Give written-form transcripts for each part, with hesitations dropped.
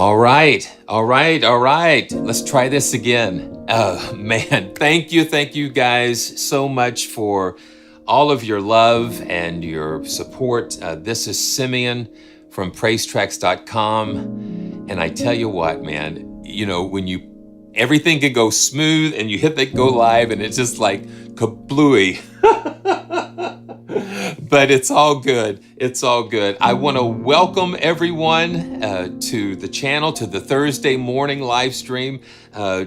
All right, all right, all right. Let's try this again. Man, thank you guys so much for all of your love and your support. This is Simeon from PraiseTracks.com. And I tell you what, man, you know, everything can go smooth and you hit the go live and it's just like kablooey. But it's all good. It's all good. I want to welcome everyone to the channel, to the Thursday morning live stream.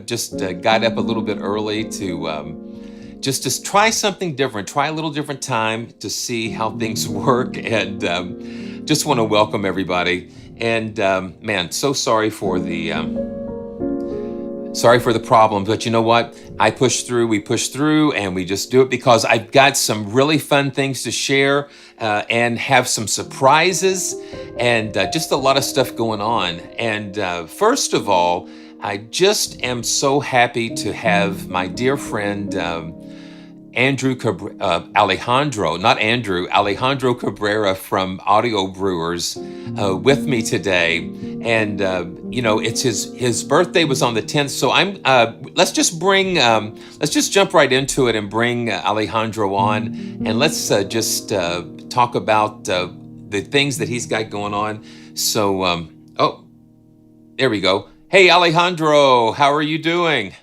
Just got up a little bit early to just try something different, try a little different time to see how things work. And just want to welcome everybody. And man, so sorry for the problem, but you know what? I push through, we push through, and we just do it because I've got some really fun things to share and have some surprises and just a lot of stuff going on. And first of all, I just am so happy to have my dear friend Alejandro Cabrera from Audio Brewers with me today. And you know, it's his birthday was on the 10th. So let's just jump right into it and bring Alejandro on, and let's just talk about the things that he's got going on. So oh, there we go. Hey Alejandro, how are you doing?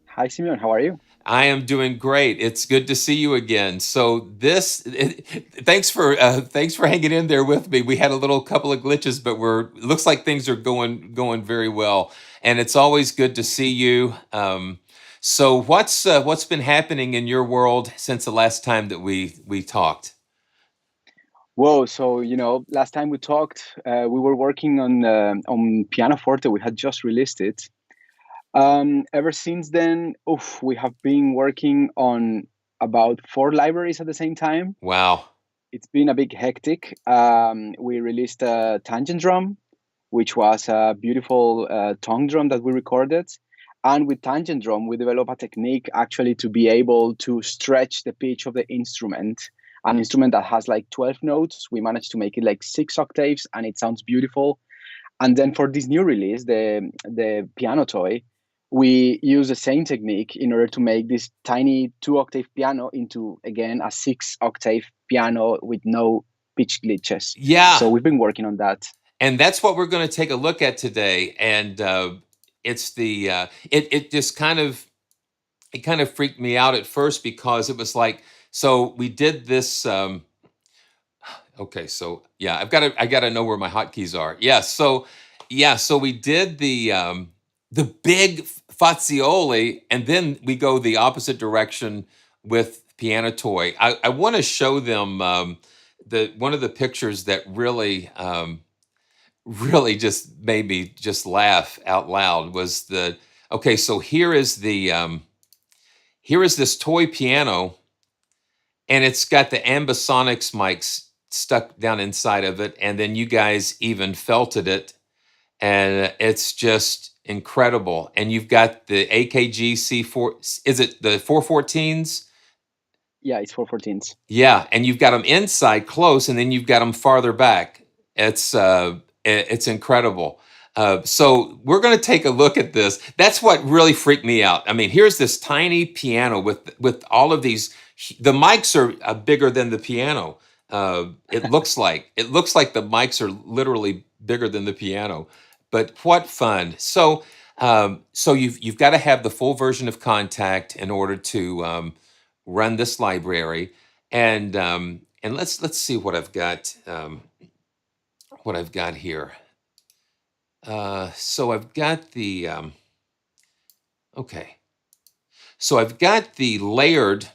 Hi, Simeon. How are you? I am doing great. It's good to see you again. So thanks for hanging in there with me. We had a couple of glitches, but looks like things are going very well. And it's always good to see you. So what's been happening in your world since the last time that we talked? Whoa! So last time we talked, we were working on Pianoforte. We had just released it. Ever since then, we have been working on about 4 libraries at the same time. Wow. It's been a bit hectic. We released a tangent drum, which was a beautiful tongue drum that we recorded. And with tangent drum, we developed a technique actually to be able to stretch the pitch of the instrument. An instrument that has like 12 notes, we managed to make it like 6 octaves, and it sounds beautiful. And then for this new release, the piano toy, we use the same technique in order to make this tiny 2-octave piano into, again, a 6-octave piano with no pitch glitches. Yeah. So we've been working on that. And that's what we're going to take a look at today. And it's it just kind of freaked me out at first because it was like, so we did this. Okay, so yeah, I gotta know where my hotkeys are. Yeah, so we did the big Fazioli, and then we go the opposite direction with piano toy. I want to show them one of the pictures that really just made me just laugh out loud was okay, so here is this toy piano, and it's got the AMBISONICS mics stuck down inside of it, and then you guys even felted it, and it's just incredible. And you've got the AKG C4, is it the 414s? Yeah, it's 414s. Yeah, and you've got them inside close, and then you've got them farther back. It's incredible. So we're going to take a look at this. That's what really freaked me out. I mean, here's this tiny piano with all of these. The mics are bigger than the piano. It looks like the mics are literally bigger than the piano. But what fun! So you've got to have the full version of Contact in order to run this library. And let's see what I've got. What I've got here. So I've got the okay. So I've got the layered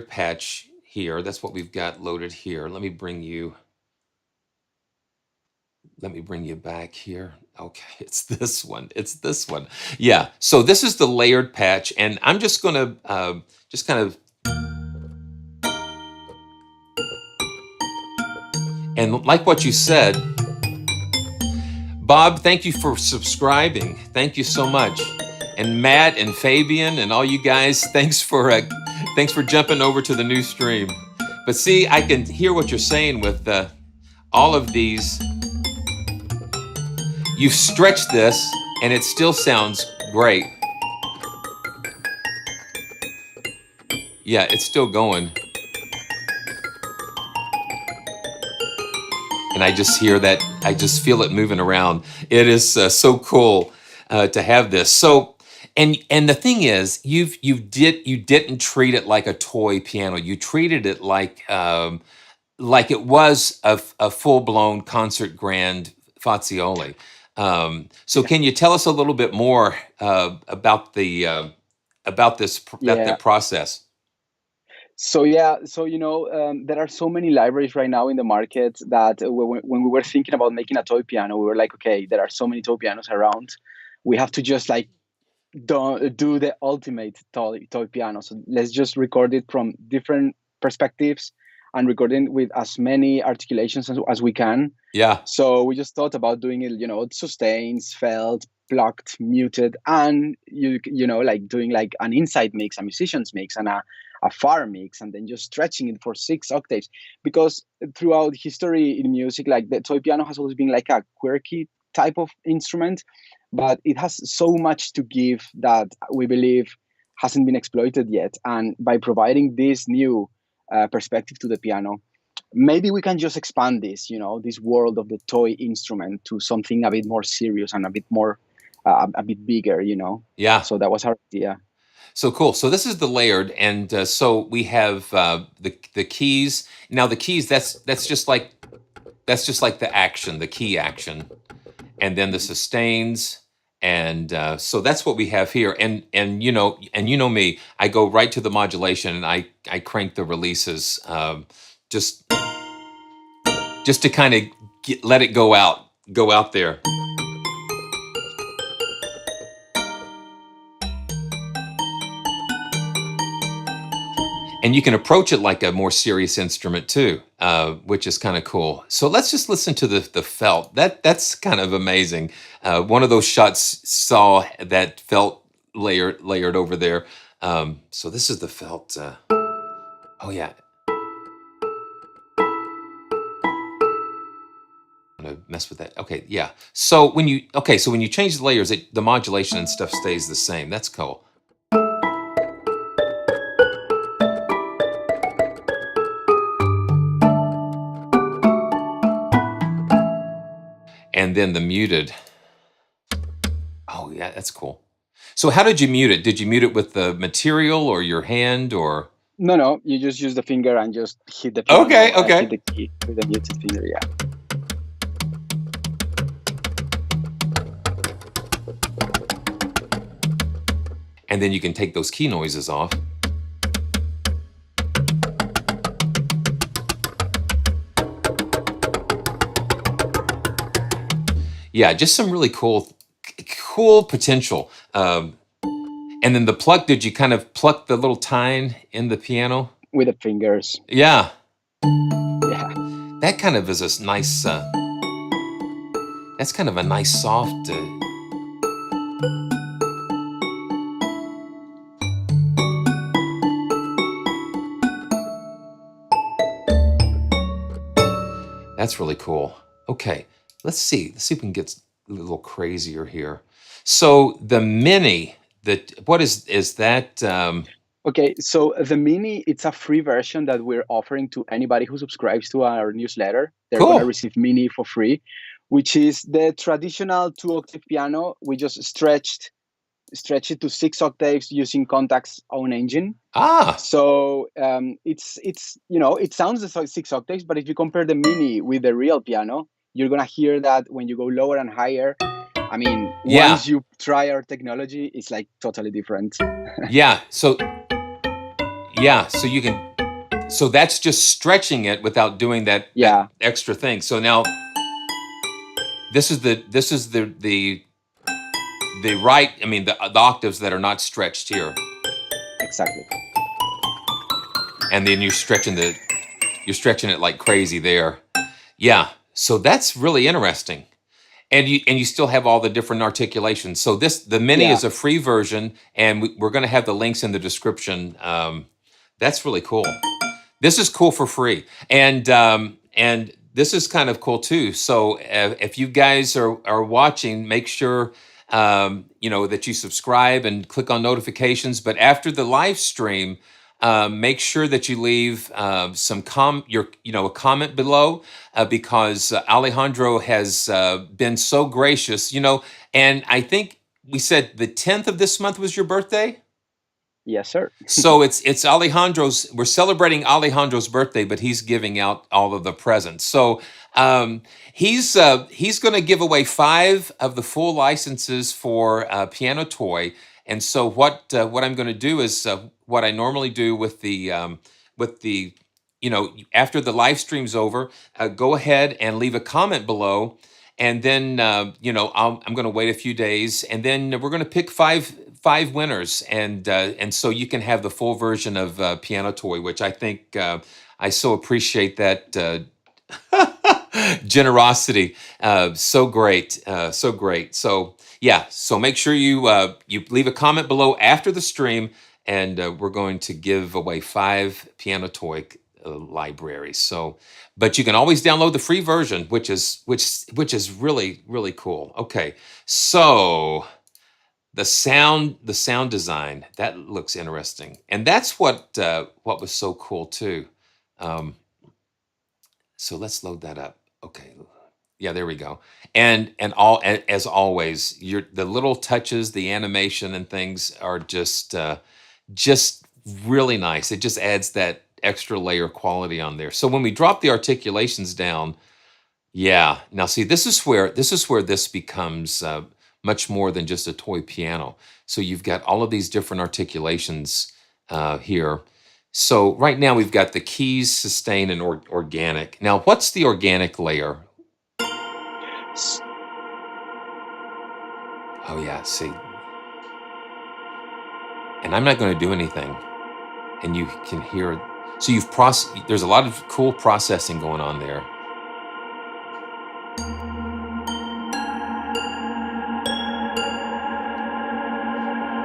patch here. That's what we've got loaded here. Let me bring you back here. Okay, it's this one. Yeah, so this is the layered patch, and I'm just gonna just kind of, and like what you said, Bob, thank you for subscribing. Thank you so much. And Matt and Fabian and all you guys, thanks for jumping over to the new stream. But see, I can hear what you're saying with all of these. you've stretched this and it still sounds great. Yeah, it's still going. And I just hear that, I just feel it moving around. It is so cool to have this. So, and the thing is, you didn't treat it like a toy piano. You treated it like it was a full blown concert grand Fazioli. So, can you tell us a little bit more about Yeah. that process? So yeah, so there are so many libraries right now in the market that when we were thinking about making a toy piano, we were like, okay, there are so many toy pianos around. We have to just like do the ultimate toy piano. So let's just record it from different perspectives and record it with as many articulations as we can. Yeah, So we just thought about doing it, sustains, felt, plucked, muted, and like doing like an inside mix, a musician's mix, and a far mix, and then just stretching it for 6 octaves. Because throughout history in music, like the toy piano has always been like a quirky type of instrument, but it has so much to give that we believe hasn't been exploited yet. And by providing this new perspective to the piano, maybe we can just expand this world of the toy instrument to something a bit more serious and a bit more, a bit bigger. yeah. So that was our idea. So cool. So this is the layered, and so we have the keys. Now the keys, that's just like the action, the key action, and then the sustains, and so that's what we have here. And you know me, I go right to the modulation, and I crank the releases, just to kind of let it go out there. And you can approach it like a more serious instrument too, which is kind of cool. So let's just listen to the felt. That's kind of amazing. One of those shots saw that felt layered over there. So this is the felt. Oh yeah. I'm gonna mess with that. Okay, yeah. So when you change the layers, the modulation and stuff stays the same. That's cool. And then the muted. Oh yeah, that's cool. So how did you mute it? Did you mute it with the material or your hand or? No, you just use the finger and just hit the piano. Okay. Hit the key with the muted finger. Yeah. And then you can take those key noises off. Yeah, just some really cool potential. And then the pluck, did you kind of pluck the little tine in the piano? With the fingers. Yeah. Yeah. That kind of is a nice, that's kind of a nice soft, that's really cool. Okay, let's see if we can get a little crazier here. So the mini, what is that? Okay, so the mini, it's a free version that we're offering to anybody who subscribes to our newsletter. They're Cool. going to receive mini for free, which is the traditional 2-octave piano. We just stretch it to 6 octaves using Contact's own engine. So it's it sounds like 6 octaves, but if you compare the mini with the real piano, you're gonna hear that when you go lower and higher. I mean, once you try our technology, it's like totally different. Yeah. So you can. So that's just stretching it without doing that extra thing. So now this is the right. I mean the octaves that are not stretched here. Exactly. And then you're stretching it like crazy there. Yeah. So that's really interesting. And you still have all the different articulations. So the mini is a free version, and we're going to have the links in the description. That's really cool. This is cool for free. And this is kind of cool too. So if you guys are watching, make sure that you subscribe and click on notifications. But after the live stream, make sure that you leave a comment below because Alejandro has been so gracious. And I think we said the 10th of this month was your birthday. Yes, sir. So it's Alejandro's. We're celebrating Alejandro's birthday, but he's giving out all of the presents. So he's going to give away 5 of the full licenses for Piano Toy. And so what I'm going to do is what I normally do with the after the live stream's over, go ahead and leave a comment below. And then I'm going to wait a few days, and then we're going to pick five winners, and so you can have the full version of Piano Toy, which I think I so appreciate that generosity. So great, so great. So yeah, so make sure you leave a comment below after the stream, and we're going to give away 5 Piano Toy libraries. So, but you can always download the free version, which is really, really cool. Okay, so the sound design, that looks interesting, and that's what was so cool too. So let's load that up. Okay, yeah, there we go. And as always, the little touches, the animation and things are just really nice. It just adds that extra layer of quality on there. So when we drop the articulations down, yeah. Now see, this is where this becomes much more than just a toy piano. So you've got all of these different articulations here. So right now we've got the keys, sustain, and organic. Now, what's the organic layer? Oh yeah, see. And I'm not going to do anything, and you can hear. So there's a lot of cool processing going on there.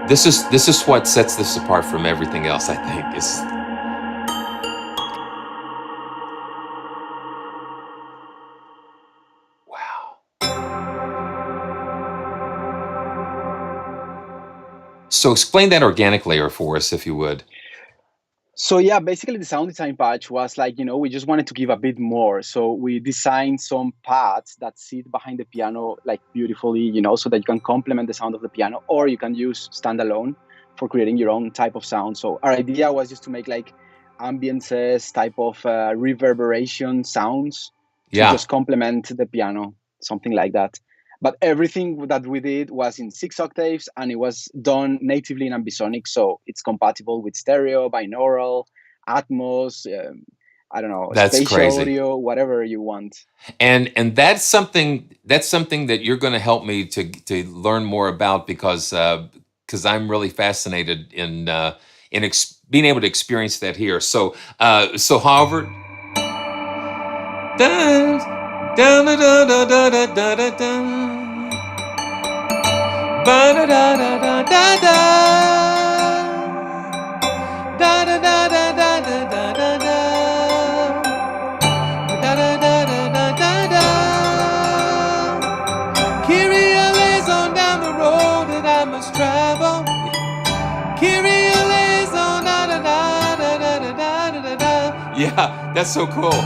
This is what sets this apart from everything else, I think. Is wow. So explain that organic layer for us, if you would. So yeah, basically the sound design patch was like, we just wanted to give a bit more. So we designed some pads that sit behind the piano like beautifully, so that you can complement the sound of the piano, or you can use standalone for creating your own type of sound. So our idea was just to make like ambiances, type of reverberation sounds to just complement the piano, something like that. But everything that we did was in 6 octaves, and it was done natively in ambisonics, so it's compatible with stereo, binaural, Atmos, I don't know, That's spatial crazy. audio, whatever you want. And that's something that you're going to help me to learn more about, because I'm really fascinated in being able to experience that here. So however, Kyria lays on down the road that I must travel. Kyria lays on da da da da da da da da da. Yeah, that's so cool.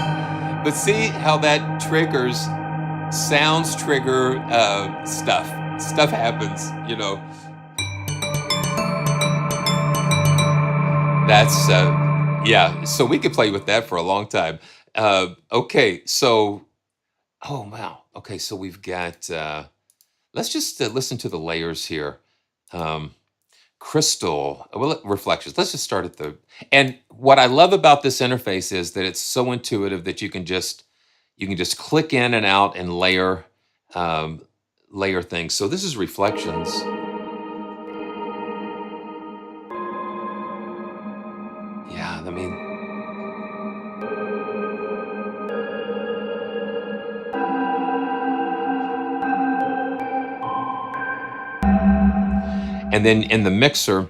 But see how that triggers sounds, trigger stuff. Stuff happens, That's yeah. So we could play with that for a long time. Okay, so oh wow. Okay, so we've got. Let's just listen to the layers here. Crystal, well, reflections. Let's just start at the. And what I love about this interface is that it's so intuitive that you can just click in and out and layer things. So this is reflections. Yeah, I mean. And then in the mixer,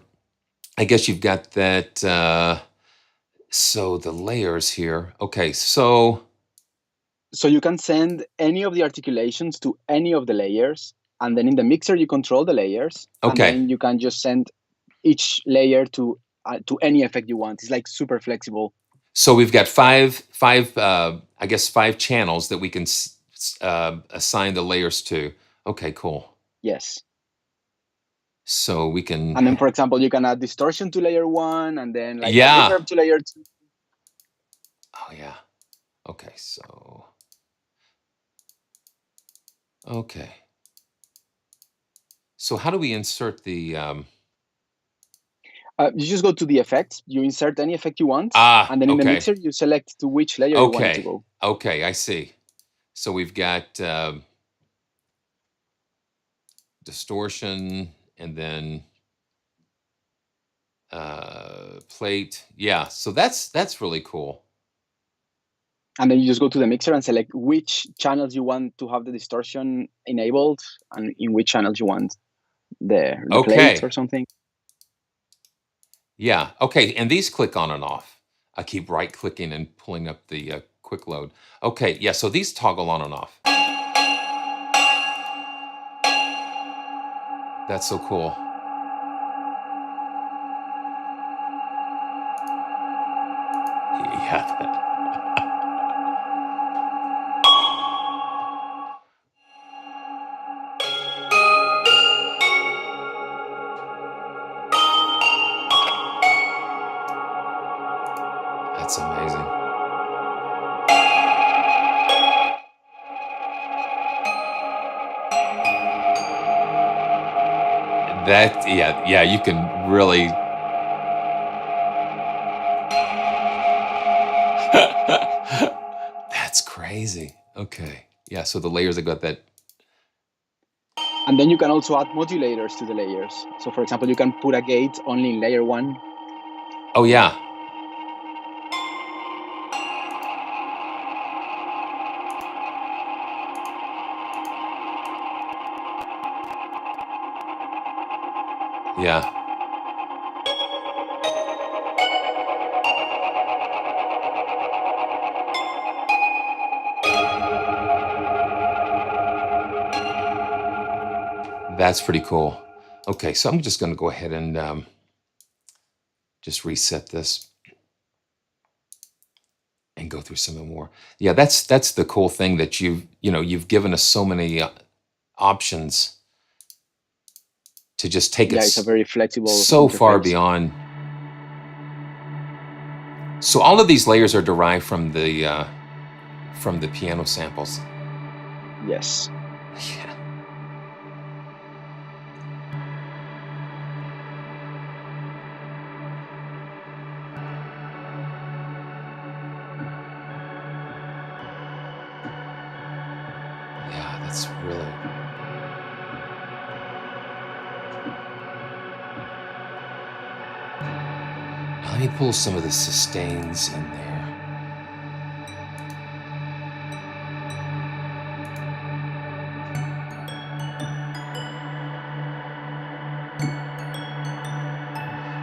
I guess you've got that. So the layers here. Okay, so So you can send any of the articulations to any of the layers, and then in the mixer you control the layers, and Okay. then you can just send each layer to any effect you want. It's like super flexible. So we've got five, I guess 5 channels that we can assign the layers to. Okay, cool. Yes. So we can, And then, for example, you can add distortion to layer 1, and then like a yeah. reverb to layer 2. Oh yeah. Okay, so, okay. So how do we insert the, You just go to the effects, you insert any effect you want, and then in the okay. mixer you select to which layer you want it to go. Okay, I see. So we've got distortion and then plate. Yeah, so that's really cool. And then you just go to the mixer and select which channels you want to have the distortion enabled, and in which channels you want the plate or something. Yeah, okay, and these click on and off. I keep right-clicking and pulling up the quick load. Okay, yeah, so these toggle on and off. That's so cool. Yeah. That's amazing. That, yeah, you can really. That's crazy. Okay. Yeah, so the layers have got that. And then you can also add modulators to the layers. So for example, you can put a gate only in layer 1. Oh, yeah. Yeah. That's pretty cool. Okay, so I'm just going to go ahead and just reset this and go through some more. Yeah, that's the cool thing that you've given us so many options to just take it's a very flexible so interface. far beyond. So all of these layers are derived from the piano samples. Yes. Yeah. Yeah, that's really. Now let me pull some of the sustains in there.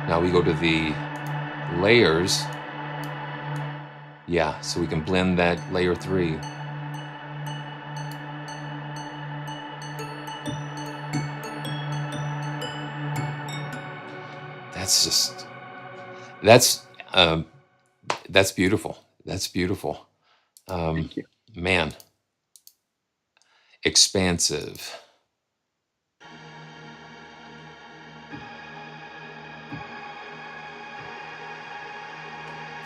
Now we go to the layers. Yeah, so we can blend that layer 3. That's beautiful. That's beautiful. Thank you. Man, expansive.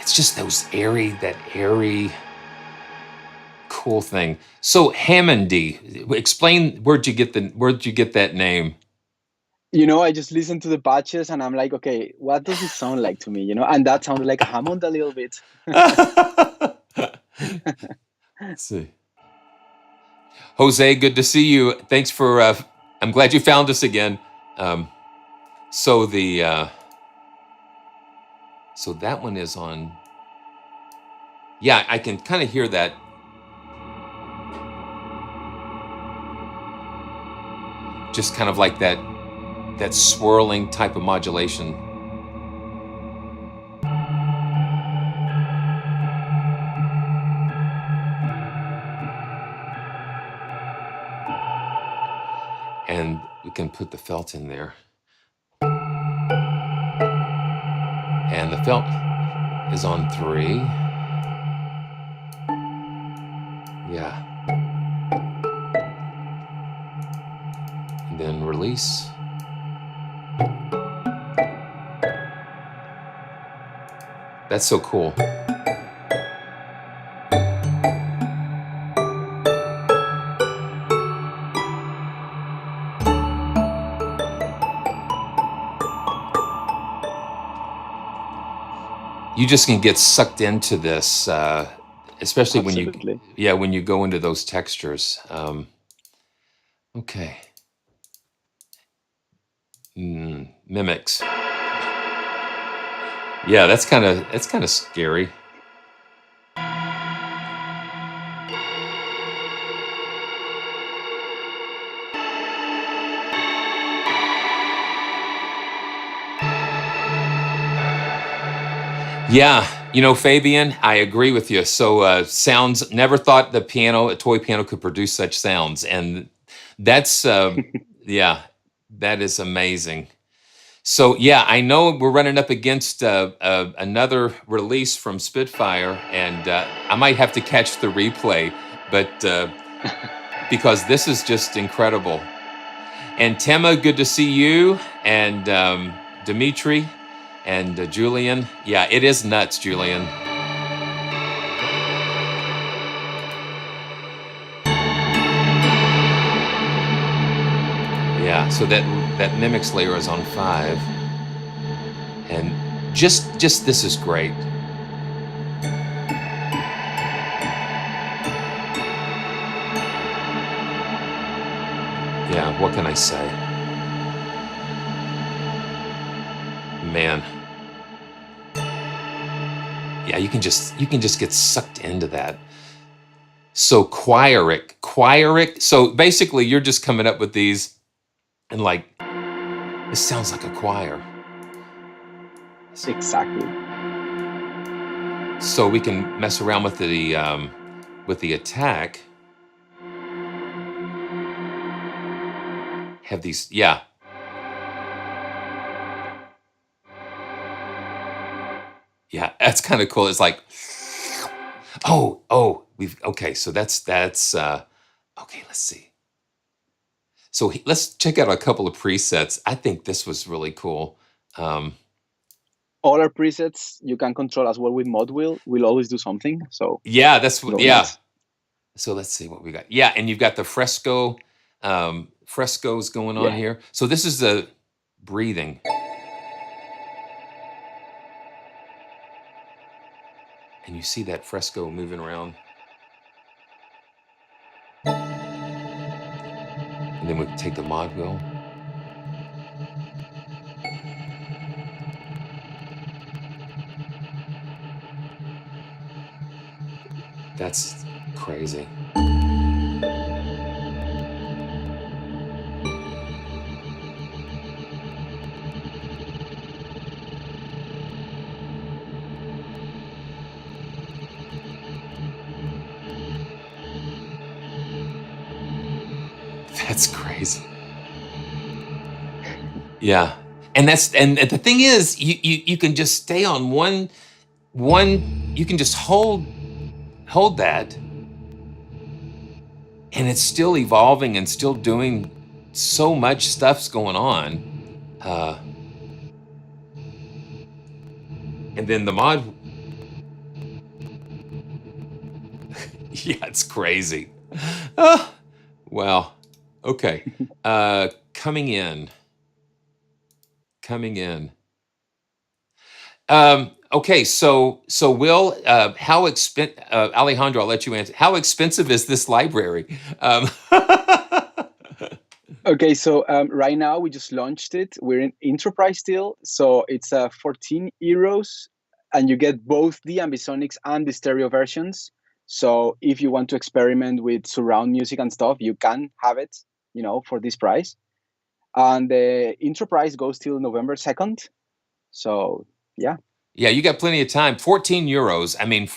It's just that airy, cool thing. So Hammondy, explain where'd you get that name? I just listened to the patches and I'm like, okay, what does it sound like to me? And that sounded like a Hammond a little bit. Let's see. Jose, good to see you. Thanks for. I'm glad you found us again. So that one is on. Yeah, I can kind of hear that. Just kind of like that swirling type of modulation. And we can put the felt in there. And the felt is on 3. Yeah. And then release. That's so cool. You just can get sucked into this, especially when Absolutely. when you go into those textures. Okay. Mimics. Yeah, that's kind of scary. Yeah, Fabian, I agree with you. So sounds, never thought a toy piano could produce such sounds. And that's, yeah, that is amazing. So yeah, I know we're running up against another release from Spitfire, and I might have to catch the replay, but because this is just incredible. And Tema, good to see you, and Dimitri, and Julian. Yeah, it is nuts, Julian. Yeah, so that mimics layer is on 5, and just this is great. Yeah, what can I say? Man. Yeah, you can just get sucked into that. So choiric. So basically you're just coming up with these and like, this sounds like a choir. Exactly. So we can mess around with the attack. Have these, yeah. Yeah, that's kind of cool. It's like, okay, so that's okay, let's see. So let's check out a couple of presets. I think this was really cool. All our presets you can control as well with mod wheel. We'll always do something. So yeah, that's what, go yeah. nuts. So let's see what we got. Yeah, and you've got the frescoes going on here. So this is the breathing. And you see that fresco moving around. And then we take the mod wheel. That's crazy. That's crazy. Yeah. And the thing is, you can just stay on one, you can just hold that, and it's still evolving and still doing so much stuff's going on. And then the mod, yeah, it's crazy. Wow. Okay. Coming in. Okay, so Will, Alejandro, I'll let you answer. How expensive is this library? Okay, so right now we just launched it. We're in enterprise still, so it's 14 euros, and you get both the Ambisonics and the stereo versions. So if you want to experiment with surround music and stuff, you can have it, for this price. And the enterprise goes till November 2nd. So yeah. Yeah, you got plenty of time. 14 euros. I mean,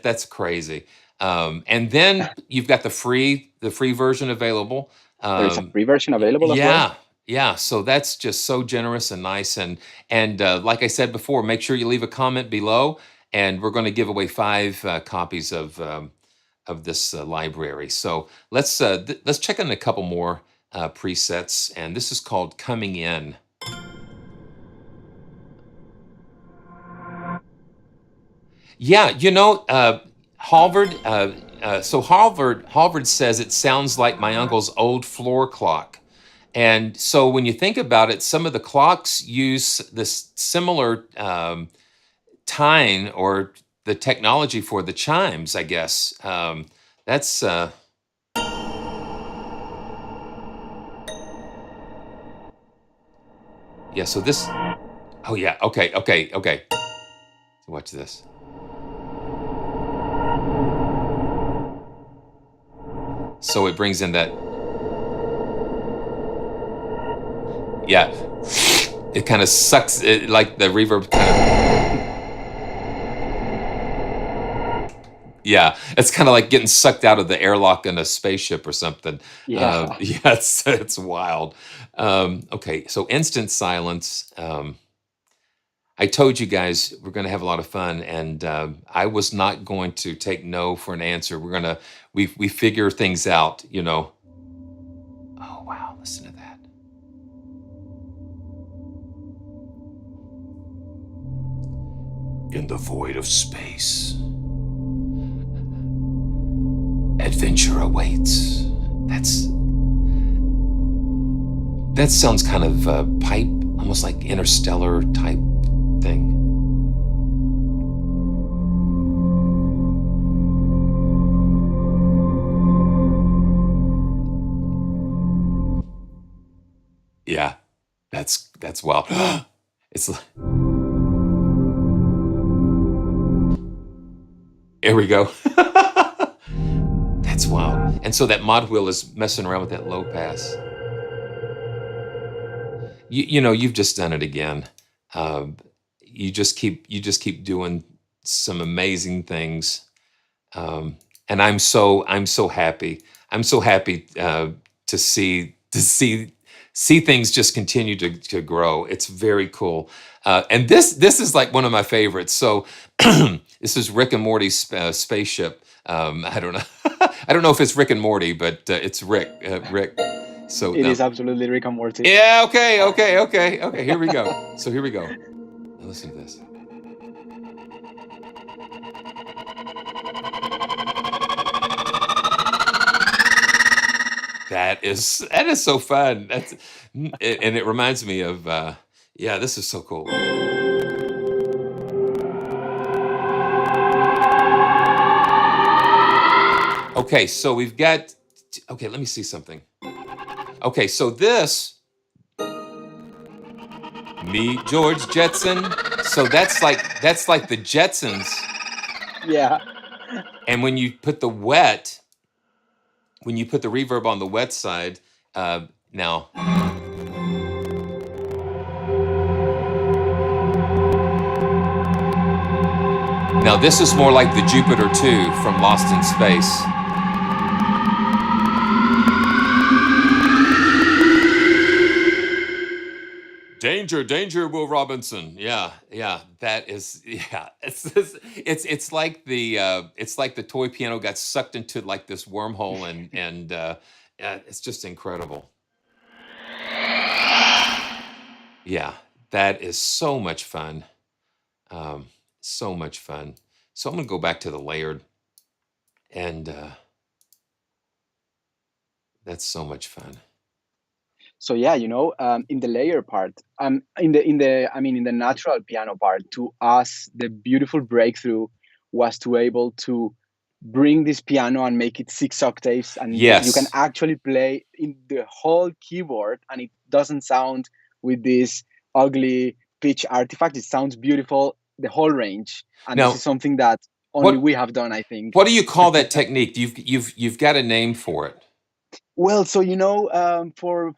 that's crazy. And then you've got the free version available. There is a free version available as well. Yeah, yeah. So that's just so generous and nice. And like I said before, make sure you leave a comment below, and we're going to give away 5 copies of this library. So let's check in a couple more presets, and this is called "Coming In." Yeah, Halvard. So Halvard says it sounds like my uncle's old floor clock. And so when you think about it, some of the clocks use this similar time or the technology for the chimes, I guess. That's yeah. So this. Oh yeah. Okay. Okay. Okay. So watch this. So it brings in that. Yeah. It kind of sucks it, like the reverb kind of. Yeah, it's kind of like getting sucked out of the airlock in a spaceship or something. Yeah. Yeah, it's wild. Okay, so instant silence. I told you guys we're going to have a lot of fun, and I was not going to take no for an answer. We figure things out, Oh wow, listen to that. In the void of space, adventure awaits. That sounds kind of pipe, almost like interstellar type thing. Yeah, that's wild. It's here we go. That's wild. And so that mod wheel is messing around with that low pass. You've just done it again. You just keep doing some amazing things, and I'm so happy. I'm so happy to see things just continue to grow. It's very cool, and this is like one of my favorites. So this is Rick and Morty's spaceship. I don't know. I don't know if it's Rick and Morty, but it's Rick. Rick. So It is absolutely Rick and Morty. yeah. Okay. Here we go. So here we go. Now listen to this. That is so fun. And it reminds me of yeah. This is so cool. Okay, so we've got. Okay, let me see something. Okay, so this. Meet George Jetson. So that's like the Jetsons. Yeah. And when you put the reverb on the wet side, now. Now this is more like the Jupiter 2 from Lost in Space. Danger, danger, Will Robinson. Yeah, that is, yeah. It's like the toy piano got sucked into like this wormhole, and yeah, it's just incredible. Yeah, that is so much fun. So much fun. So I'm gonna go back to the layered, and that's so much fun. So yeah, in the layer part, in the natural piano part, to us, the beautiful breakthrough was to able to bring this piano and make it 6 octaves, and Yes. you can actually play in the whole keyboard, and it doesn't sound with this ugly pitch artifact. It sounds beautiful, the whole range, and Now, this is something that only we have done, I think. What do you call that technique? You've got a name for it. Well, so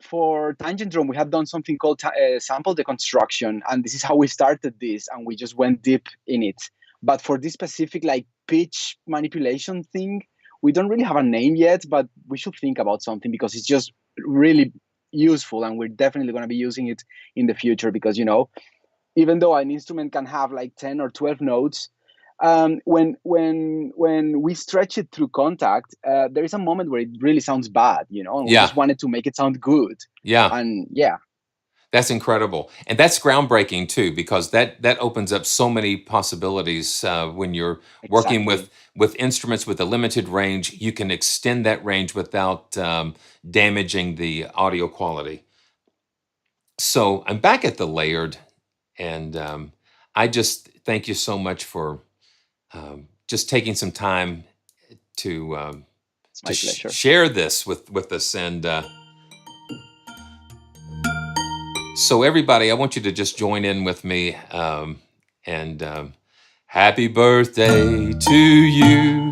for Tangent Drum, we have done something called sample deconstruction, and this is how we started this, and we just went deep in it. But for this specific like pitch manipulation thing, we don't really have a name yet, but we should think about something because it's just really useful, and we're definitely going to be using it in the future because, even though an instrument can have like 10 or 12 notes, when we stretch it through contact, there is a moment where it really sounds bad, and we Yeah. just wanted to make it sound good. Yeah. And yeah, That's incredible, and that's groundbreaking too, because that opens up so many possibilities when you're working exactly. with instruments with a limited range. You can extend that range without damaging the audio quality. So I'm back at the layered, and I just thank you so much for just taking some time to It's my pleasure. share this with us. And so everybody, I want you to just join in with me, and happy birthday to you,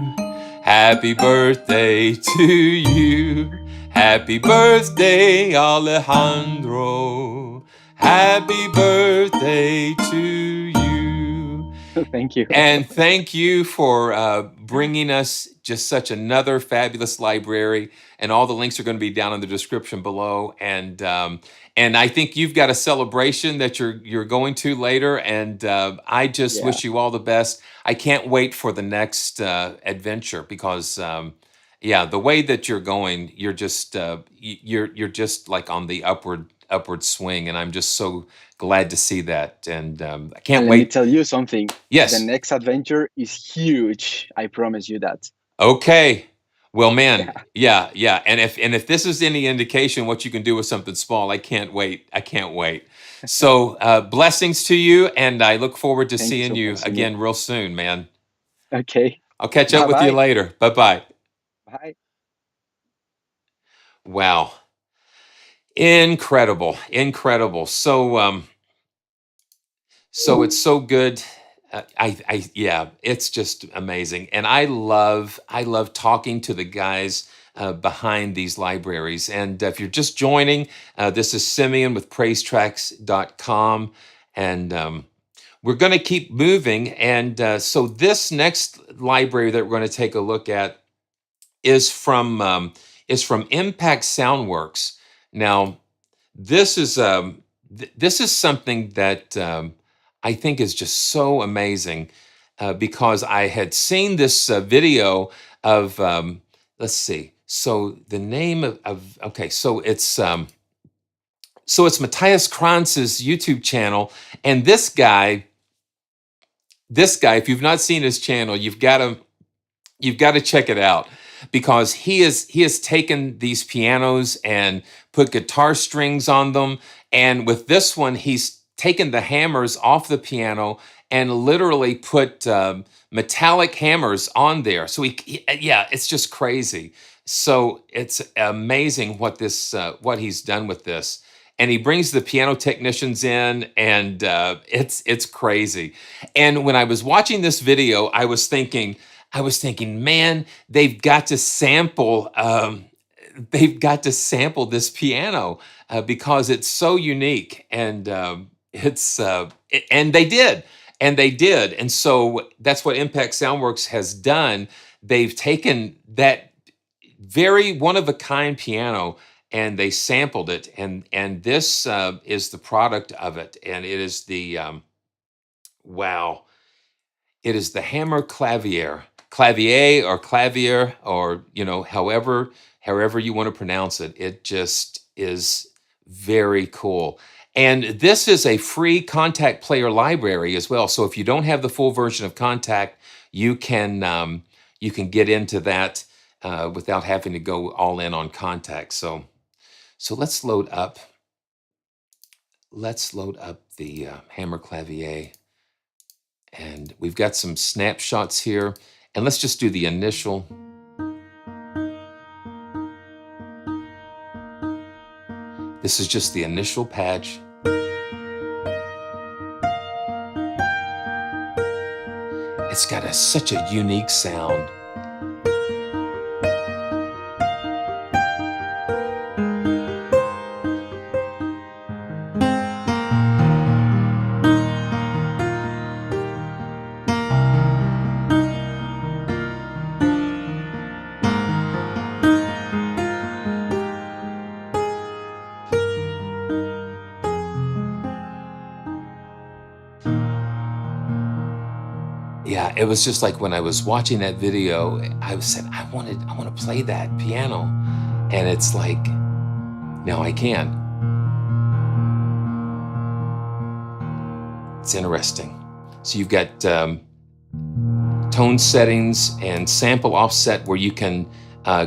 happy birthday to you, happy birthday Alejandro, happy birthday to you. Thank you. And thank you for bringing us just such another fabulous library. And all the links are going to be down in the description below. And I think you've got a celebration that you're going to later. And I just Yeah. wish you all the best. I can't wait for the next adventure because yeah, the way that you're going, you're just like on the upward swing, and I'm just so glad to see that. And I can't And let me wait. tell you something. Yes. The next adventure is huge. I promise you that. Okay. Well, man, Yeah. yeah. And if this is any indication what you can do with something small, I can't wait. I can't wait. So blessings to you, and I look forward to Thank you seeing so you much, Simi. again real soon, man. Okay. I'll catch up with you Bye-bye. later. Bye-bye. Bye. Wow. Incredible. Incredible. So it's so good. Yeah, it's just amazing, and I love talking to the guys behind these libraries. And if you're just joining, this is Simeon with PraiseTracks.com, and we're going to keep moving. And so this next library that we're going to take a look at is from Impact Soundworks. Now, this is something that I think is just so amazing because I had seen this video of let's see. So the name of okay, so it's Matthias Kranz's YouTube channel, and this guy, if you've not seen his channel, you've got to check it out because he has taken these pianos and put guitar strings on them, and with this one he's taken the hammers off the piano and literally put metallic hammers on there. So yeah, it's just crazy. So it's amazing what he's done with this, and he brings the piano technicians in, and it's crazy. And when I was watching this video, I was thinking, man, they've got to sample this piano because it's so unique, and and they did, and so that's what Impact Soundworks has done. They've taken that very one of a kind piano and they sampled it, and this is the product of it, and it is the wow. It is the hammer clavier or clavier, or however you want to pronounce it. It just is very cool. And this is a free Contact player library as well. So if you don't have the full version of Contact, you can get into that without having to go all in on Contact. So let's load up. Let's load up the hammer clavier. And we've got some snapshots here. And let's just do the initial. This is just the initial patch. It's got such a unique sound. it was just like when I was watching that video, I said, I want to play that piano. And it's like, now I can. It's interesting. So you've got tone settings and sample offset where you can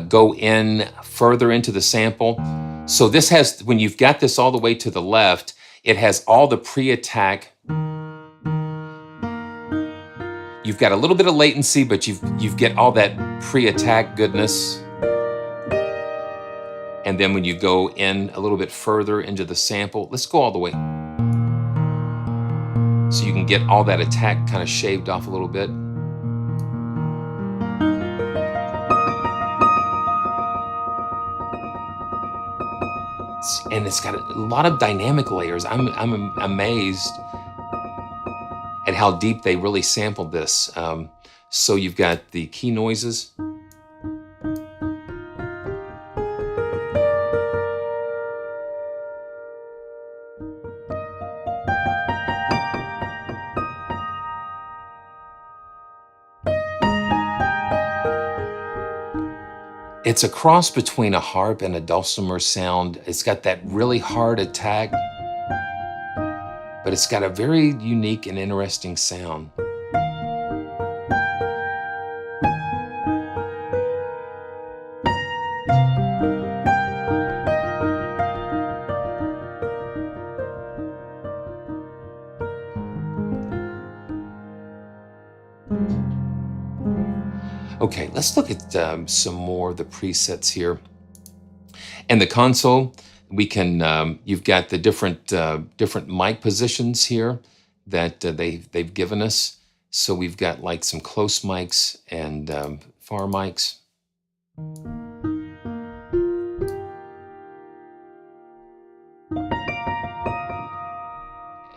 go in further into the sample. So this has, when you've got this all the way to the left, it has all the pre-attack. You've got a little bit of latency, but you've get all that pre-attack goodness. And then when you go in a little bit further into the sample, let's go all the way. So you can get all that attack kind of shaved off a little bit. And it's got a lot of dynamic layers. I'm amazed at how deep they really sampled this. So you've got the key noises. It's a cross between a harp and a dulcimer sound. It's got that really hard attack, but it's got a very unique and interesting sound. Okay, let's look at some more of the presets here. And the console, we can, you've got the different mic positions here that they've given us. So we've got like some close mics and far mics.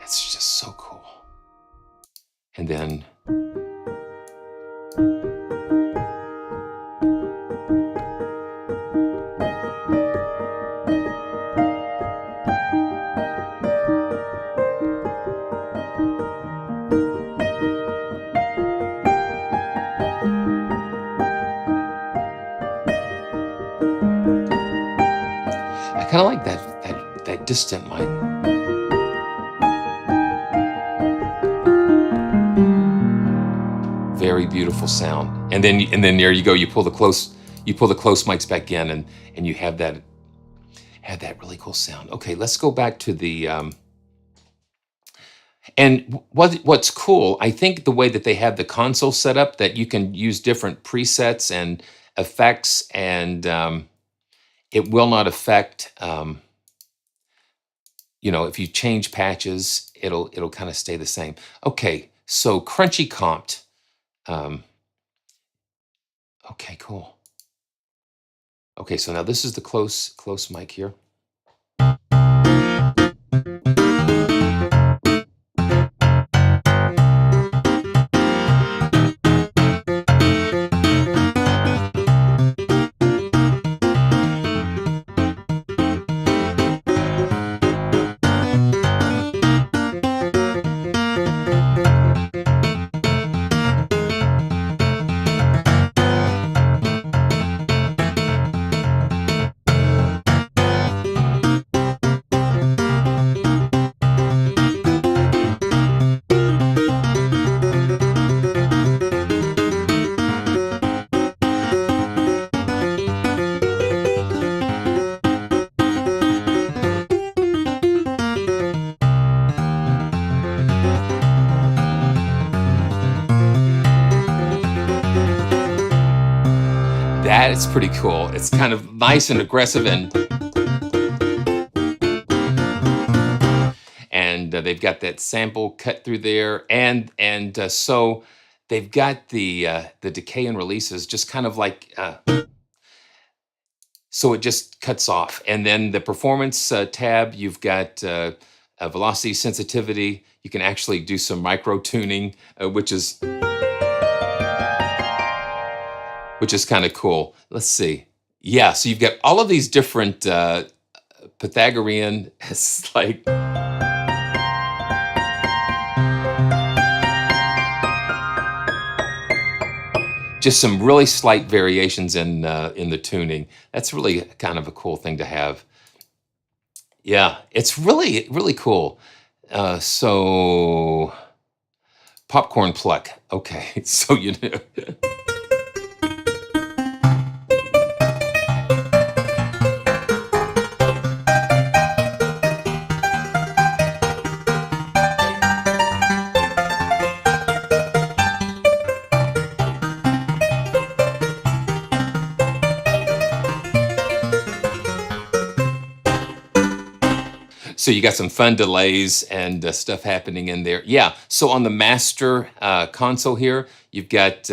It's just so cool. And then I kind of like that distant mic. Very beautiful sound. And then there you go. You pull the close mics back in, and you have that really cool sound. Okay, let's go back to the. And what's cool, I think the way that they have the console set up, that you can use different presets and effects, and it will not affect. You know, if you change patches, it'll kind of stay the same. Okay, so crunchy comped. Okay, cool. Okay, so now this is the close mic here. That is pretty cool. It's kind of nice and aggressive, and they've got that sample cut through there, and so they've got the decay and releases just kind of like so it just cuts off, and then the performance tab, you've got a velocity sensitivity. You can actually do some micro tuning, which is kind of cool. Let's see. Yeah, so you've got all of these different Pythagorean, it's like, just some really slight variations in the tuning. That's really kind of a cool thing to have. Yeah, it's really, really cool. So popcorn pluck. Okay, so you know. So you got some fun delays and stuff happening in there. Yeah. So on the master console here, you've got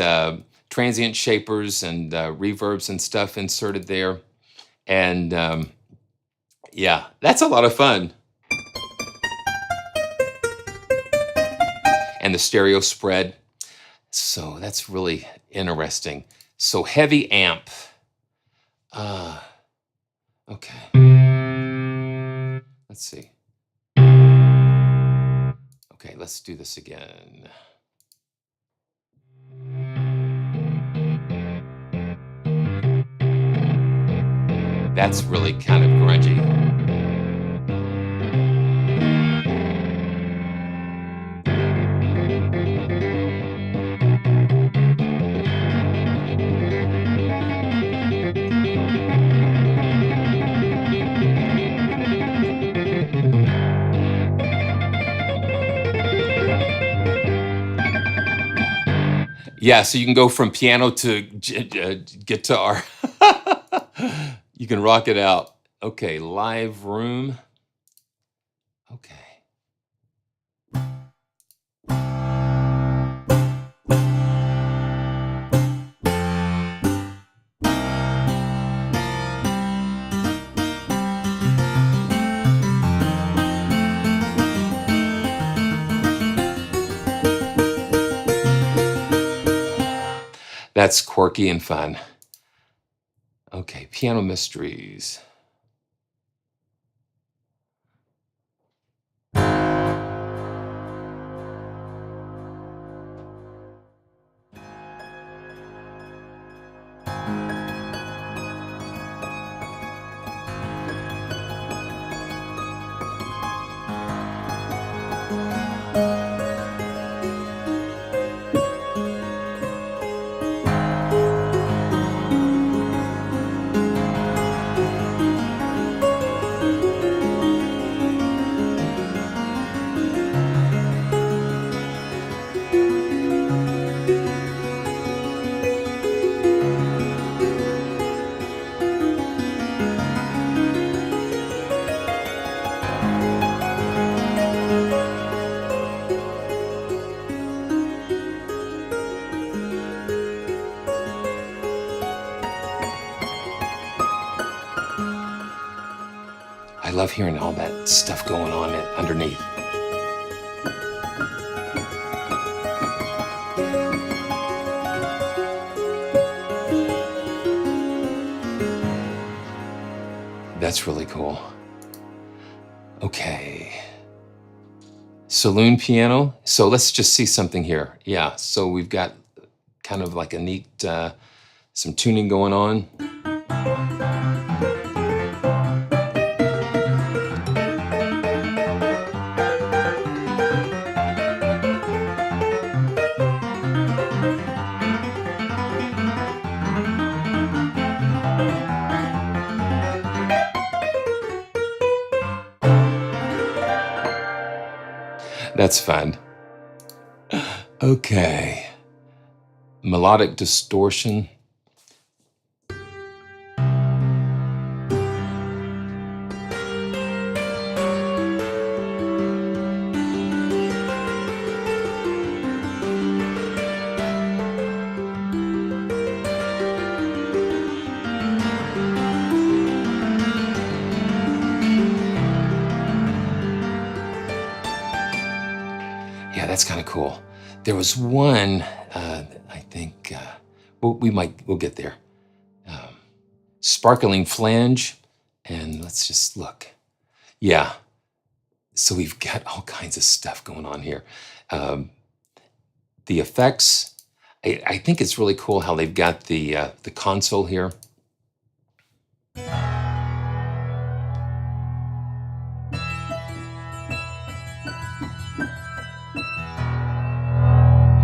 transient shapers and reverbs and stuff inserted there. And yeah, that's a lot of fun. And the stereo spread. So that's really interesting. So heavy amp. Okay. Let's see. Okay, let's do this again. That's really kind of grungy. Yeah, so you can go from piano to guitar. You can rock it out. Okay, live room. Okay. That's quirky and fun. Okay, piano mysteries. I love hearing all that stuff going on underneath. That's really cool. Okay. Saloon piano. So let's just see something here. Yeah, so we've got kind of like a neat, some tuning going on. That's fun. Okay. Melodic distortion. Yeah, that's kind of cool. There was one, I think, we'll get there. Sparkling flange, and let's just look. Yeah, so we've got all kinds of stuff going on here. The effects, I think it's really cool how they've got the console here.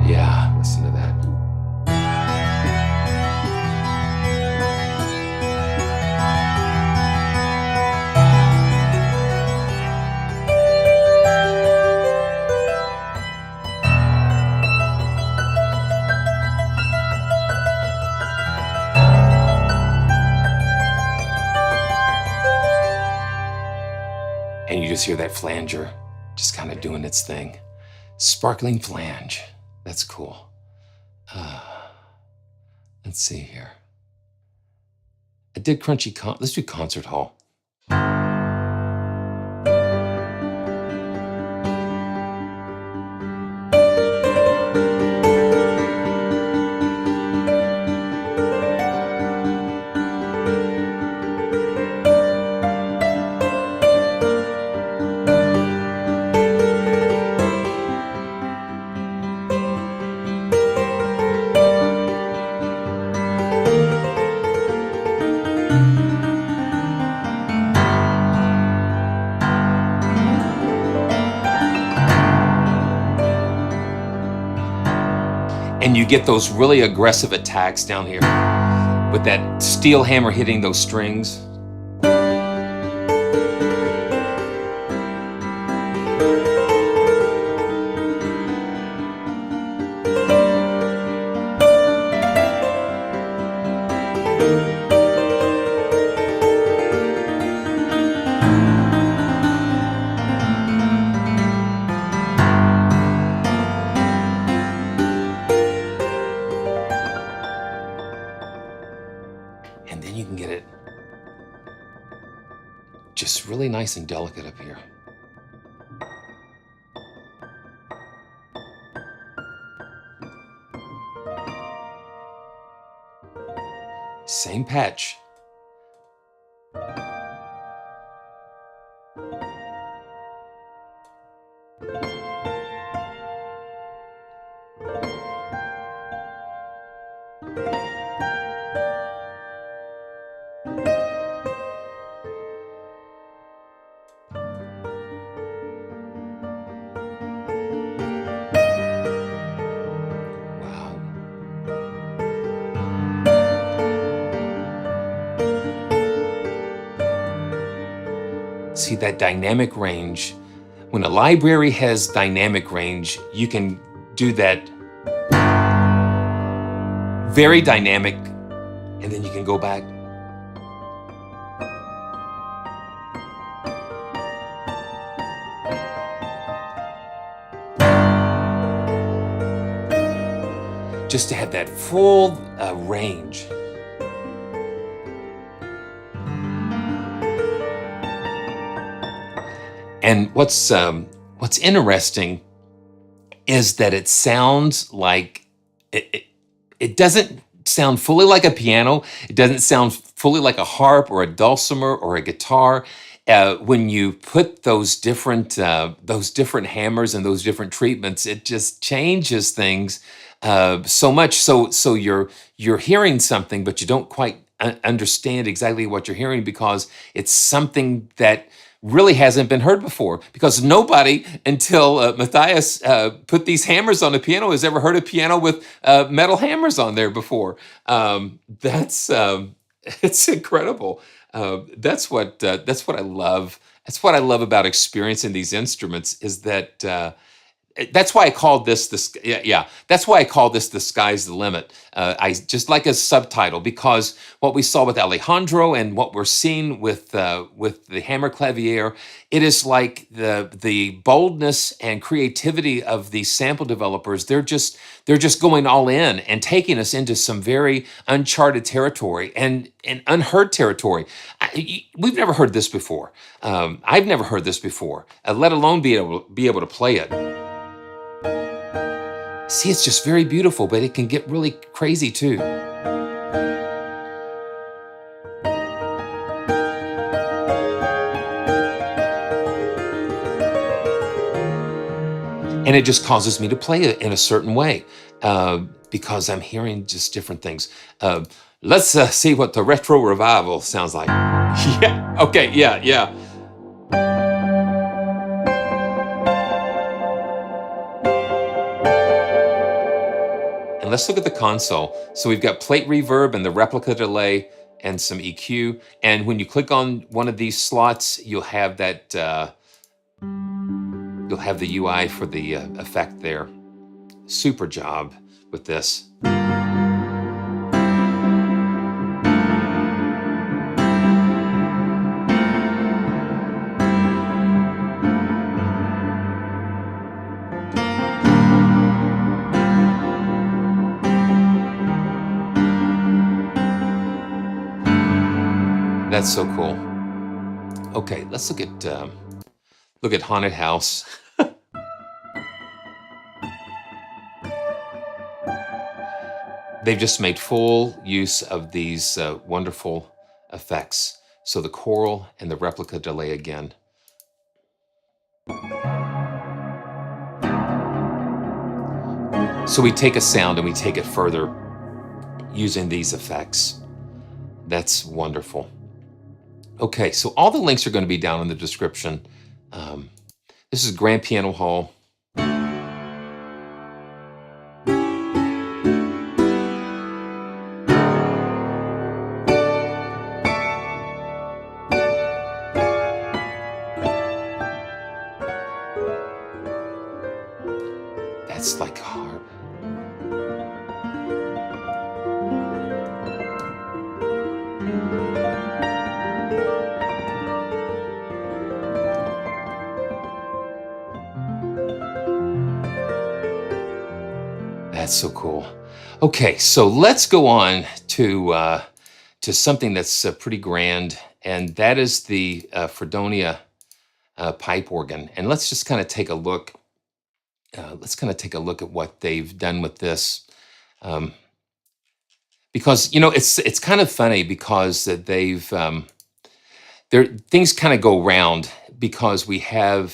Yeah, listen to that. And you just hear that flanger just kind of doing its thing. Sparkling flange. That's cool. Let's see here. I did crunchy let's do concert hall. And you get those really aggressive attacks down here with that steel hammer hitting those strings. And then you can get it just really nice and delicate up here. Same patch. See that dynamic range. When a library has dynamic range, you can do that very dynamic, and then you can go back. Just to have that full range. And what's interesting is that it sounds like it doesn't sound fully like a piano. It doesn't sound fully like a harp or a dulcimer or a guitar. When you put those different hammers and those different treatments, it just changes things so much. So you're hearing something, but you don't quite understand exactly what you're hearing because it's something that really hasn't been heard before, because nobody until Matthias put these hammers on the piano has ever heard a piano with metal hammers on there before. That's it's incredible. That's what I love. That's what I love about experiencing these instruments is that. That's why I called this That's why I call this "The Sky's the Limit." I just like a subtitle because what we saw with Alejandro and what we're seeing with the hammer clavier, it is like the boldness and creativity of these sample developers. They're just going all in and taking us into some very uncharted territory and unheard territory. We've never heard this before. I've never heard this before, let alone be able to play it. See, it's just very beautiful, but it can get really crazy too. and it just causes me to play it in a certain way because I'm hearing just different things. Let's see what the retro revival sounds like. Yeah. Okay. Yeah. Yeah. And let's look at the console. So we've got plate reverb and the replica delay and some EQ. And when you click on one of these slots, you'll have that. You'll have the UI for the effect there. Super job with this. That's so cool. Okay, let's look at Haunted House. They've just made full use of these wonderful effects. So the choral and the replica delay again. So we take a sound and we take it further using these effects. That's wonderful. Okay, so all the links are going to be down in the description. This is Grand Piano Hall. That's like a harp. That's so cool. Okay, so let's go on to something that's pretty grand, and that is the Fredonia pipe organ. And let's just kind of take a look. Let's kind of take a look at what they've done with this, because it's kind of funny because they've things kind of go round because we've had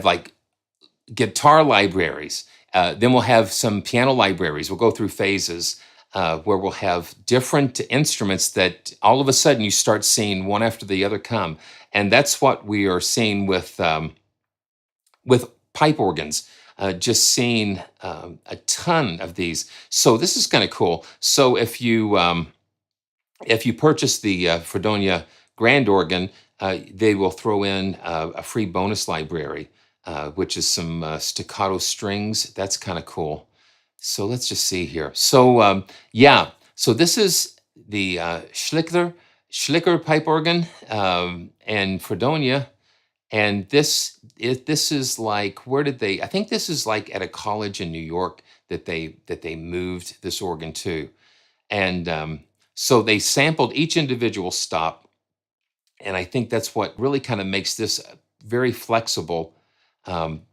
like guitar libraries. Then we'll have some piano libraries. We'll go through phases where we'll have different instruments that all of a sudden you start seeing one after the other come. And that's what we are seeing with pipe organs, just seeing a ton of these. So this is kind of cool. So if you purchase the Fredonia Grand Organ, they will throw in a free bonus library, which is some staccato strings. That's kind of cool. So let's just see here. So yeah, so this is the Schlicker pipe organ and Fredonia. And this is like, where did they? I think this is like at a college in New York that they moved this organ to, and so they sampled each individual stop, and I think that's what really kind of makes this very flexible,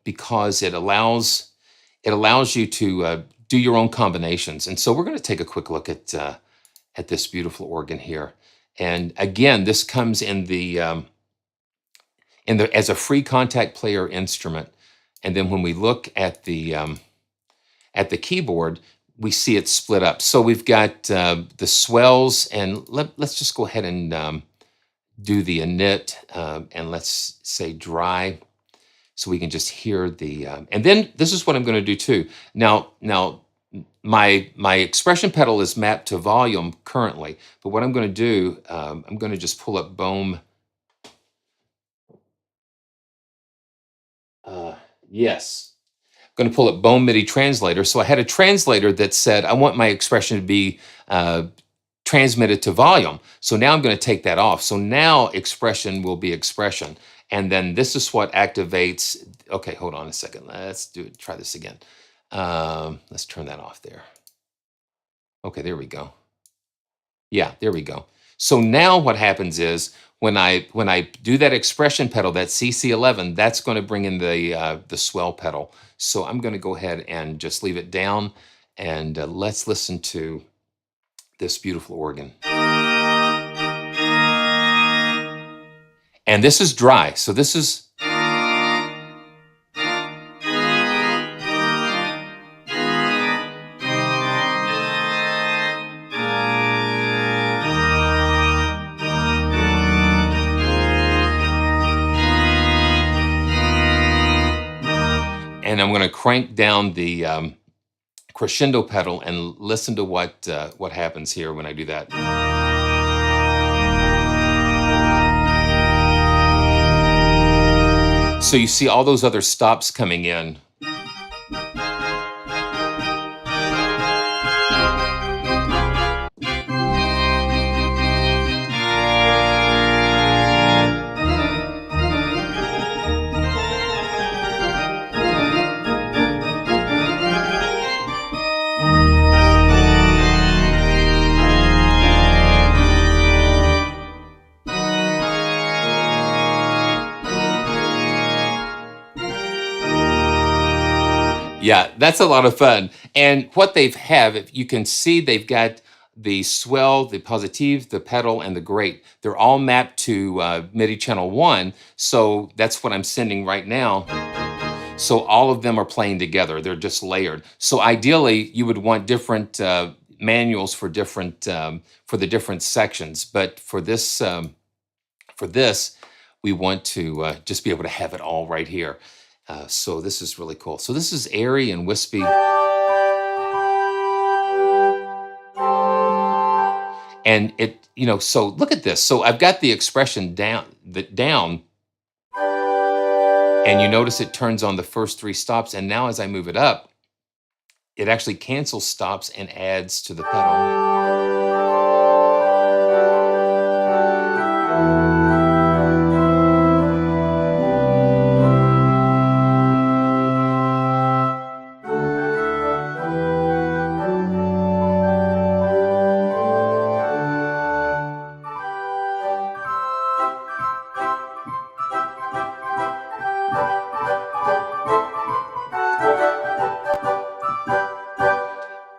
because it allows you to do your own combinations. And so we're going to take a quick look at this beautiful organ here. And again, this comes in the as a free contact player instrument. And then when we look at the keyboard, we see it split up. So we've got the swells, and let's just go ahead and do the init, and let's say dry, so we can just hear the. And then this is what I'm going to do too. Now my expression pedal is mapped to volume currently, but what I'm going to do, I'm going to just pull up Bohm. Yes. I'm going to pull up Bohm MIDI translator. So I had a translator that said, I want my expression to be transmitted to volume. So now I'm going to take that off. So now expression will be expression. And then this is what activates. Okay, hold on a second. Let's try this again. Let's turn that off there. Okay, there we go. Yeah, there we go. So now what happens is when I do that expression pedal, that CC11, that's going to bring in the swell pedal. So I'm going to go ahead and just leave it down, and let's listen to this beautiful organ. And this is dry. So this is. and I'm going to crank down the crescendo pedal and listen to what happens here when I do that. So you see all those other stops coming in. Yeah, that's a lot of fun. And what they have, if you can see, they've got the swell, the positive, the pedal, and the grate. They're all mapped to MIDI channel 1. So that's what I'm sending right now. So all of them are playing together. They're just layered. So ideally, you would want different manuals for different for the different sections. But for this, we want to just be able to have it all right here. So this is really cool. So this is airy and wispy. And it, so look at this. So I've got the expression down, and you notice it turns on the first 3 stops. And now as I move it up, it actually cancels stops and adds to the pedal.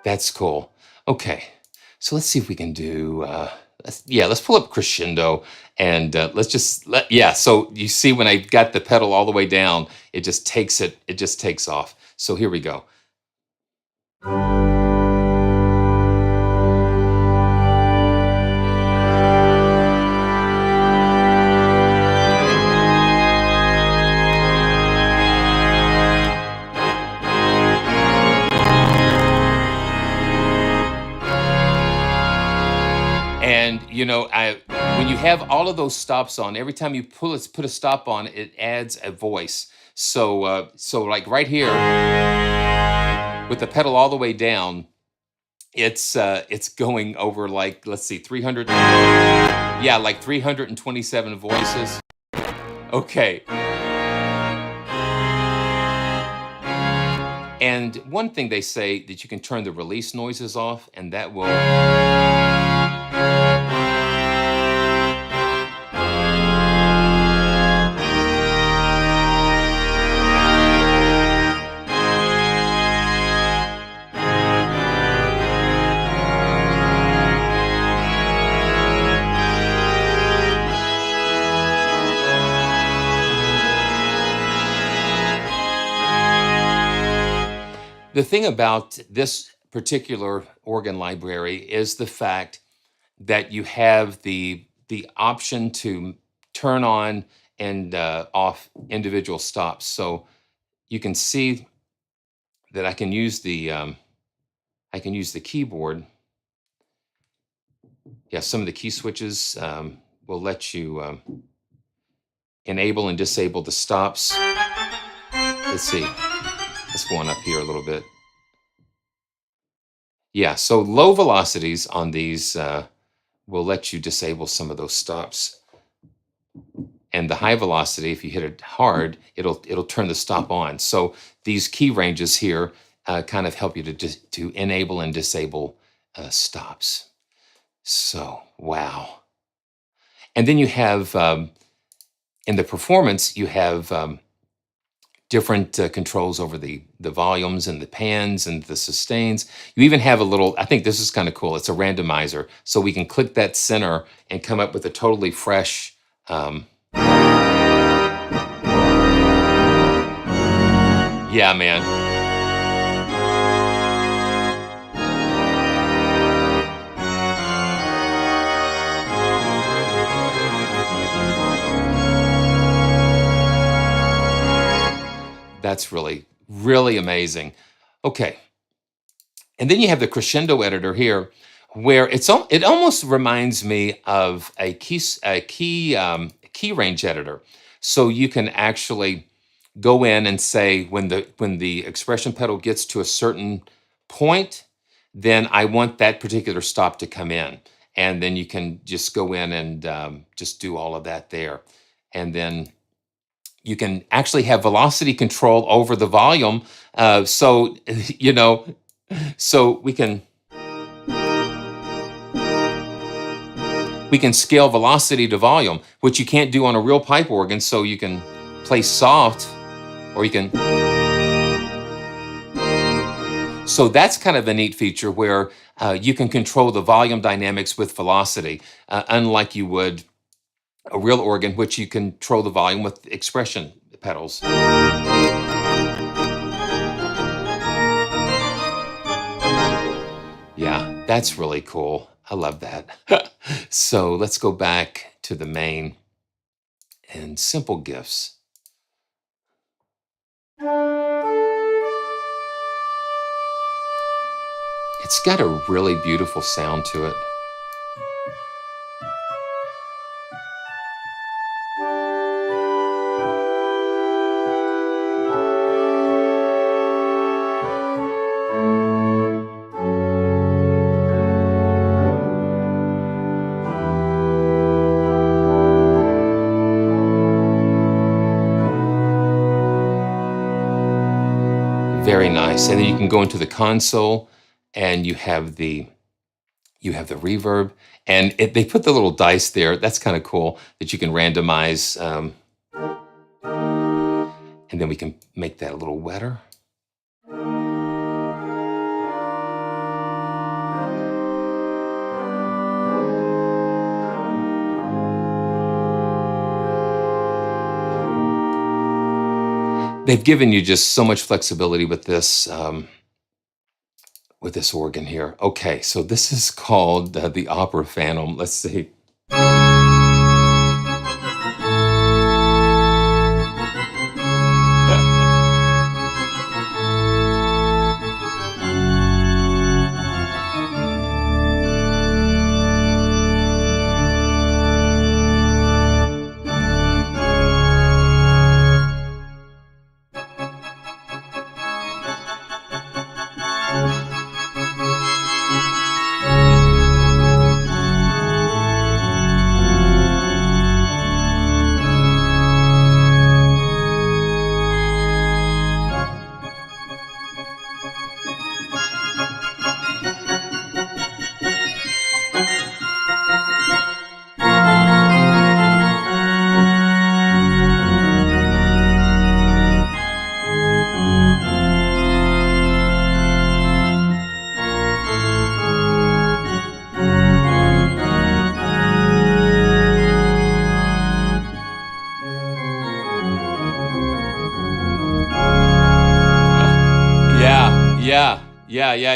That's cool. Okay, so let's see if we can do. Let's pull up crescendo and So you see when I got the pedal all the way down, it just takes it. It just takes off. So here we go. And when you have all of those stops on, every time you put a stop on, it adds a voice. So like right here, with the pedal all the way down, it's going over like, let's see, 300. Yeah, like 327 voices. Okay. And one thing they say that you can turn the release noises off, and that will. The thing about this particular organ library is the fact that you have the option to turn on and off individual stops. So you can see that I can use the keyboard. Yeah, some of the key switches will let you enable and disable the stops. Let's see. Let's go on up here a little bit. Yeah, so low velocities on these will let you disable some of those stops. And the high velocity, if you hit it hard, it'll turn the stop on. So these key ranges here kind of help you to enable and disable stops. So, wow. And then you have, in the performance, you have different controls over the volumes and the pans and the sustains. You even have a little, I think this is kind of cool, it's a randomizer. So we can click that center and come up with a totally fresh yeah, man. That's really Really amazing. Okay. And then you have the crescendo editor here, where it almost reminds me of a key range editor. So you can actually go in and say when the expression pedal gets to a certain point, then I want that particular stop to come in, and then you can just go in and just do all of that there, and then you can actually have velocity control over the volume. So you know, so we can scale velocity to volume, which you can't do on a real pipe organ. So you can play soft, or you can. So that's kind of a neat feature where you can control the volume dynamics with velocity, unlike you would a real organ, which you control the volume with expression pedals. Yeah, that's really cool. I love that. So let's go back to the main and simple gifts. It's got a really beautiful sound to it. Very nice. And then you can go into the console, and you have the reverb, and they put the little dice there. That's kind of cool that you can randomize, and then we can make that a little wetter. They've given you just so much flexibility with this organ here. Okay, so this is called the Opera Phantom. Let's see.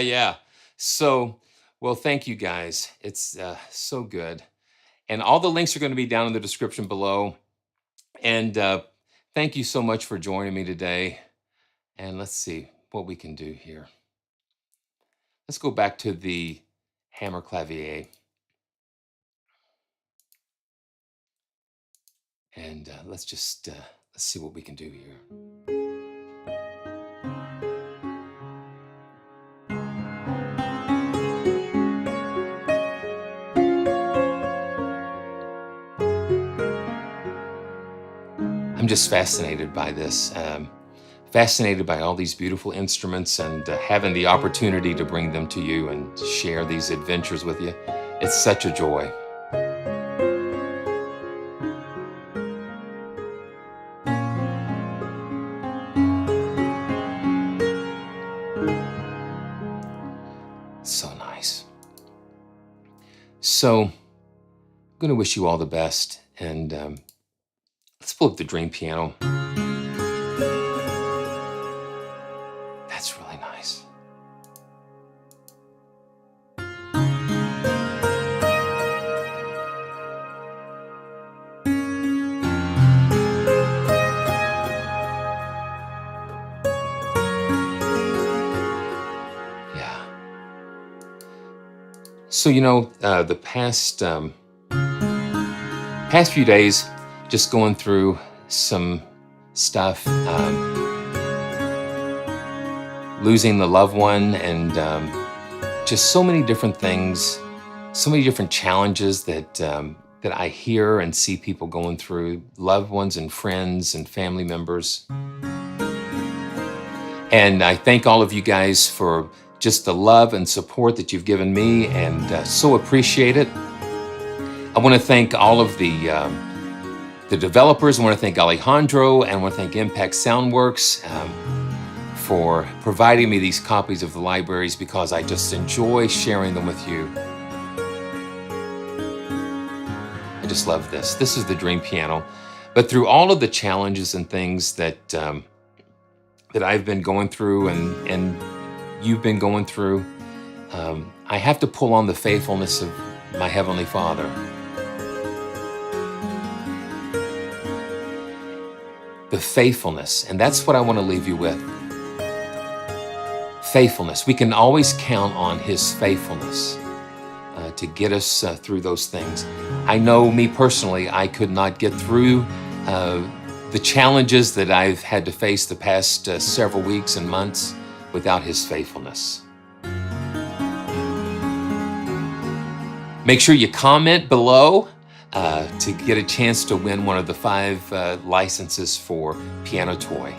Yeah. So, well, thank you guys. It's so good. And all the links are going to be down in the description below. And thank you so much for joining me today. And let's see what we can do here. Let's go back to the hammer clavier. And let's see what we can do here. I'm just fascinated by this, fascinated by all these beautiful instruments, and having the opportunity to bring them to you and share these adventures with you. It's such a joy. So nice. So I'm going to wish you all the best, and let's pull up the Dream Piano. That's really nice. So, the past few days, just going through some stuff, losing the loved one, and just so many different things, so many different challenges that I hear and see people going through, loved ones and friends and family members. And I thank all of you guys for just the love and support that you've given me, and so appreciate it. I want to thank all of the developers. I want to thank Alejandro, and I want to thank Impact Soundworks for providing me these copies of the libraries, because I just enjoy sharing them with you. I just love this. This is the dream piano. But through all of the challenges and things that I've been going through and you've been going through, I have to pull on the faithfulness of my Heavenly Father. The faithfulness, and that's what I want to leave you with. Faithfulness. We can always count on His faithfulness to get us through those things. I know me personally, I could not get through the challenges that I've had to face the past several weeks and months without His faithfulness. Make sure you comment below to get a chance to win one of the 5 licenses for Piano Toy.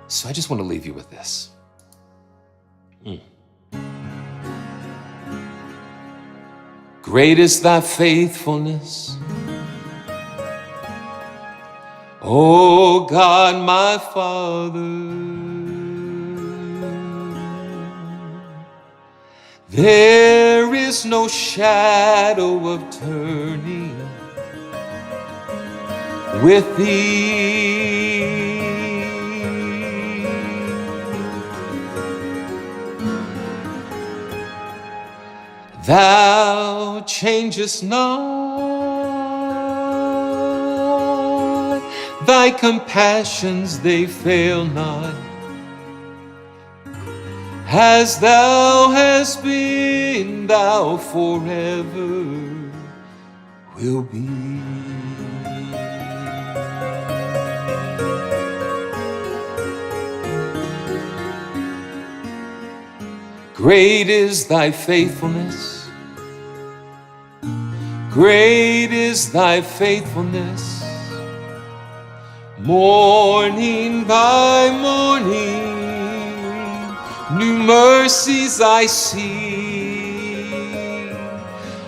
So I just want to leave you with this. Great is thy faithfulness, O God my Father. There is no shadow of turning with thee. Thou changest not, thy compassions they fail not. As thou hast been, thou forever will be. Great is thy faithfulness, great is thy faithfulness, morning by morning. New mercies I see.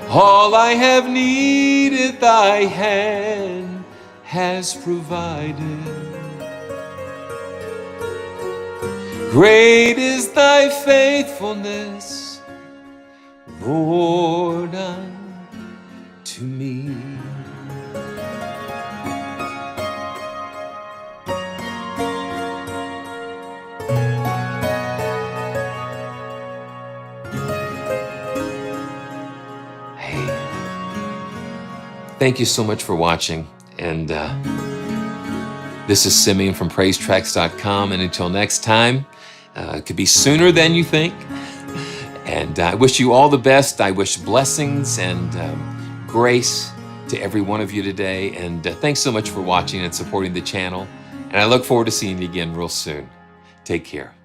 All I have needed, thy hand has provided. Great is thy faithfulness, Lord, unto me. Thank you so much for watching, and this is Simeon from PraiseTracks.com, and until next time, it could be sooner than you think, and I wish you all the best. I wish blessings and grace to every one of you today, and thanks so much for watching and supporting the channel, and I look forward to seeing you again real soon. Take care.